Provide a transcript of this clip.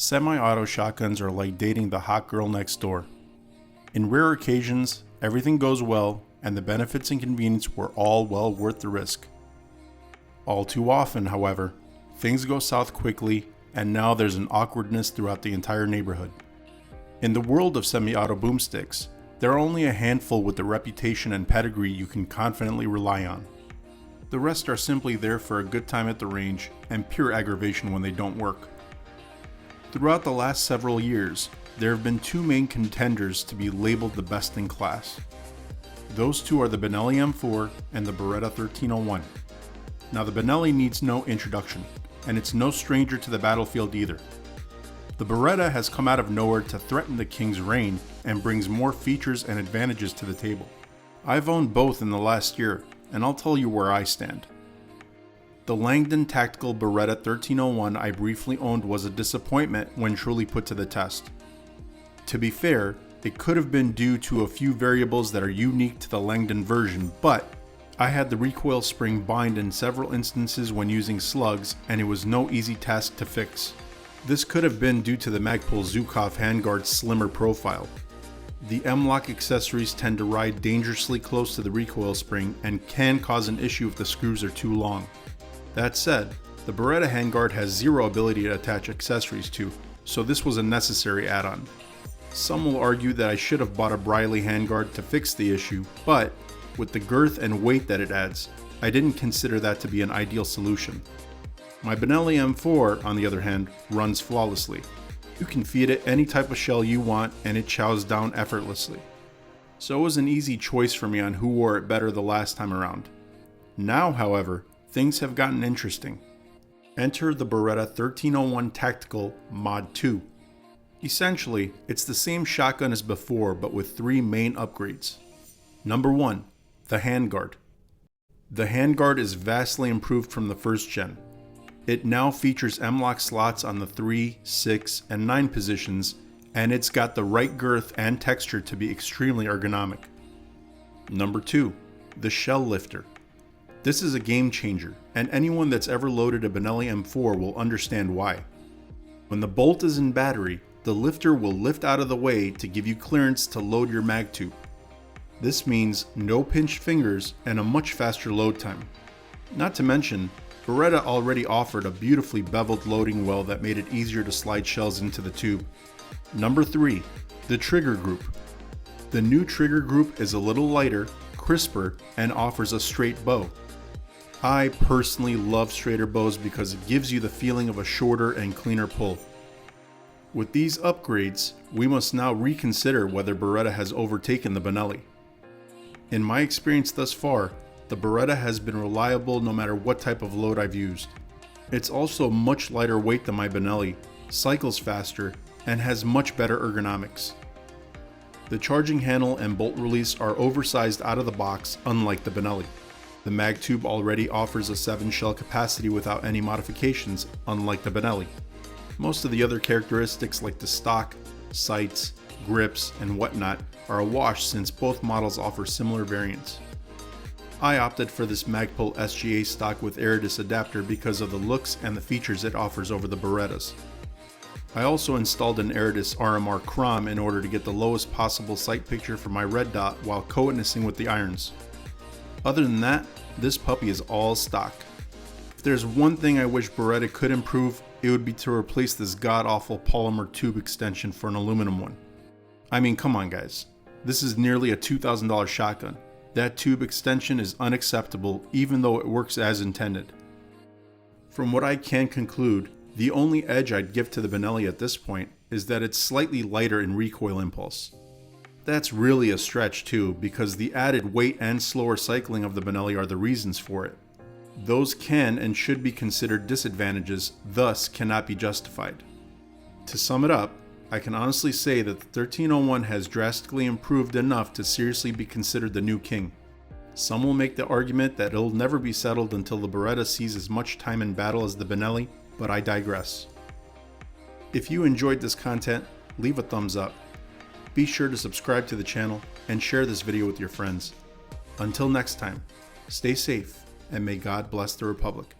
Semi-auto shotguns are like dating the hot girl next door. In rare occasions, everything goes well and the benefits and convenience were all well worth the risk. All too often, however, things go south quickly and now there's an awkwardness throughout the entire neighborhood. In the world of semi-auto boomsticks, there are only a handful with the reputation and pedigree you can confidently rely on. The rest are simply there for a good time at the range and pure aggravation when they don't work. Throughout the last several years, there have been two main contenders to be labeled the best in class. Those two are the Benelli M4 and the Beretta 1301. Now the Benelli needs no introduction, and it's no stranger to the battlefield either. The Beretta has come out of nowhere to threaten the king's reign and brings more features and advantages to the table. I've owned both in the last year, and I'll tell you where I stand. The Langdon Tactical Beretta 1301 I briefly owned was a disappointment when truly put to the test. To be fair, it could have been due to a few variables that are unique to the Langdon version, but I had the recoil spring bind in several instances when using slugs, and it was no easy task to fix. This could have been due to the Magpul Zukov handguard's slimmer profile. The M-lock accessories tend to ride dangerously close to the recoil spring and can cause an issue if the screws are too long. That said, the Beretta handguard has zero ability to attach accessories to, so this was a necessary add-on. Some will argue that I should have bought a Briley handguard to fix the issue, but with the girth and weight that it adds, I didn't consider that to be an ideal solution. My Benelli M4, on the other hand, runs flawlessly. You can feed it any type of shell you want and it chows down effortlessly. So it was an easy choice for me on who wore it better the last time around. Now, however, things have gotten interesting. Enter the Beretta 1301 Tactical Mod 2. Essentially, it's the same shotgun as before but with three main upgrades. Number 1. The handguard. The handguard is vastly improved from the first gen. It now features M-lock slots on the 3, 6, and 9 positions, and it's got the right girth and texture to be extremely ergonomic. Number 2. The shell lifter. This is a game changer, and anyone that's ever loaded a Benelli M4 will understand why. When the bolt is in battery, the lifter will lift out of the way to give you clearance to load your mag tube. This means no pinched fingers and a much faster load time. Not to mention, Beretta already offered a beautifully beveled loading well that made it easier to slide shells into the tube. Number 3. The trigger group. The new trigger group is a little lighter, crisper, and offers a straight bow. I personally love straighter bows because it gives you the feeling of a shorter and cleaner pull. With these upgrades, we must now reconsider whether Beretta has overtaken the Benelli. In my experience thus far, the Beretta has been reliable no matter what type of load I've used. It's also much lighter weight than my Benelli, cycles faster, and has much better ergonomics. The charging handle and bolt release are oversized out of the box, unlike the Benelli. The mag tube already offers a 7 shell capacity without any modifications, unlike the Benelli. Most of the other characteristics like the stock, sights, grips, and whatnot are a wash since both models offer similar variants. I opted for this Magpul SGA Stock with Aridus adapter because of the looks and the features it offers over the Berettas. I also installed an Aridus RMR Crom in order to get the lowest possible sight picture for my red dot while co-witnessing with the irons. Other than that, this puppy is all stock. If there's one thing I wish Beretta could improve, it would be to replace this god-awful polymer tube extension for an aluminum one. I mean, come on guys, this is nearly a $2,000 shotgun. That tube extension is unacceptable even though it works as intended. From what I can conclude, the only edge I'd give to the Benelli at this point is that it's slightly lighter in recoil impulse. That's really a stretch too, because the added weight and slower cycling of the Benelli are the reasons for it. Those can and should be considered disadvantages, thus cannot be justified. To sum it up, I can honestly say that the 1301 has drastically improved enough to seriously be considered the new king. Some will make the argument that it'll never be settled until the Beretta sees as much time in battle as the Benelli, but I digress. If you enjoyed this content, leave a thumbs up. Be sure to subscribe to the channel and share this video with your friends. Until next time, stay safe and may God bless the Republic.